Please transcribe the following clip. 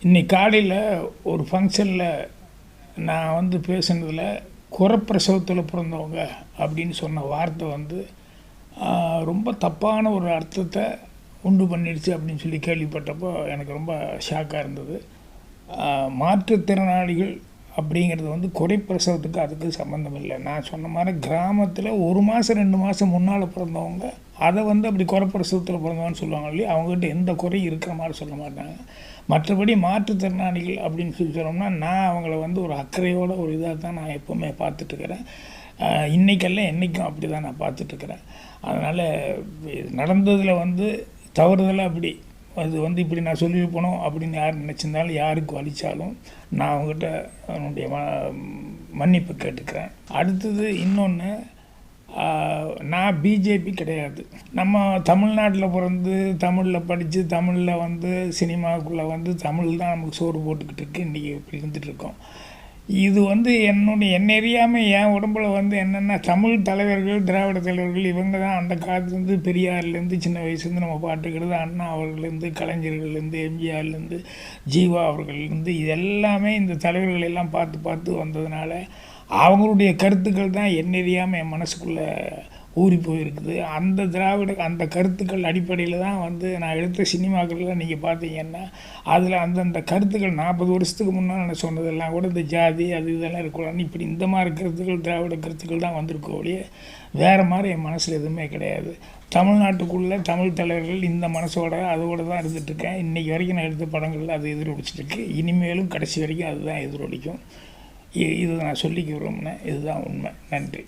இன்னைக்கு காலையில் ஒரு ஃபங்க்ஷனில் நான் வந்து பேசுனதில் குறப்பிரசவத்தில் பிறந்தவங்க அப்படின்னு சொன்ன வார்த்தை வந்து ரொம்ப தப்பான ஒரு அர்த்தத்தை உண்டு பண்ணிடுச்சு அப்படின்னு சொல்லி கேள்விப்பட்டப்போ எனக்கு ரொம்ப ஷாக்காக இருந்தது. மாற்றுத்திறனாளிகள் அப்படிங்கிறது வந்து குறைப்பிரசவத்துக்கு அதுக்கு சம்மந்தம் இல்லை. நான் சொன்ன மாதிரி கிராமத்தில் 1 மாதம் 2 மாதம் முன்னால் பிறந்தவங்க அதை வந்து அப்படி குறைப்பிரசவத்தில் பிறந்தவன்னு சொல்லுவாங்க இல்லையா, அவங்ககிட்ட எந்த குறையும் இருக்கிற மாதிரி சொல்ல மாட்டாங்க. மற்றபடி மாற்றுத்திறனாளிகள் அப்படின்னு சொல்லி சொன்னோம்னா நான் அவங்கள வந்து ஒரு அக்கறையோட ஒரு இதாக தான் நான் எப்போவுமே பார்த்துட்ருக்கிறேன். இன்றைக்கெல்லாம் என்றைக்கும் அப்படி தான் நான் பார்த்துட்ருக்கிறேன். அதனால் நடந்ததில் வந்து தவறுதலாக அப்படி அது வந்து இப்படி நான் சொல்லியிருப்பணும் அப்படின்னு யார் நினச்சிருந்தாலும் யாருக்கு வலித்தாலும் நான் அவங்ககிட்ட என்னுடைய மன்னிப்பு கேட்டுக்கிறேன். அடுத்தது இன்னொன்று, நான் பிஜேபி கிடையாது. நம்ம தமிழ்நாட்டில் பிறந்து தமிழில் படித்து தமிழில் வந்து சினிமாவுக்குள்ளே வந்து தமிழ் தான் நமக்கு சோறு போட்டுக்கிட்டு இருக்கு. இன்றைக்கி இப்படி இருந்துகிட்ருக்கோம். இது வந்து என்னை அறியாமல் என் உடம்புல வந்து என்னென்னா தமிழ் தலைவர்கள், திராவிட தலைவர்கள் இவங்க தான் அந்த காலத்துலேருந்து பெரியார்லேருந்து சின்ன வயசுலேருந்து நம்ம பாட்டுக்கிறது அண்ணா அவர்கள்லேருந்து கலைஞர்கள்லேருந்து எம்ஜிஆர்லேருந்து ஜீவா அவர்கள்லேருந்து இது எல்லாமே இந்த தலைவர்கள் எல்லாம் பார்த்து பார்த்து வந்ததுனால அவங்களுடைய கருத்துக்கள் தான் என்னை அறியாமல் என் மனசுக்குள்ளே ஊறி போயிருக்குது. அந்த கருத்துக்கள் அடிப்படையில் தான் வந்து நான் எடுத்த சினிமாக்கள்லாம் நீங்கள் பார்த்தீங்கன்னா அதில் அந்தந்த கருத்துக்கள் 40 வருஷத்துக்கு முன்னால் நான் சொன்னதெல்லாம் கூட இந்த ஜாதி அது இதெல்லாம் இருக்கக்கூடாது இப்படி இந்த மாதிரி கருத்துக்கள் திராவிட கருத்துக்கள் தான் வந்திருக்கோ ஒழிய வேறு மாதிரி என் மனசில் எதுவுமே கிடையாது. தமிழ்நாட்டுக்குள்ளே தமிழ் தலைவர்கள் இந்த மனசோட அதோடு தான் இருந்துகிட்ருக்கேன். இன்றைக்கி வரைக்கும் நான் எடுத்த படங்களில் அது எதிரொலிச்சிட்ருக்கு. இனிமேலும் கடைசி வரைக்கும் அதுதான் எதிரொலிக்கும். இது நான் சொல்லிக்க விரும்பினேன். இதுதான் உண்மை. நன்றி.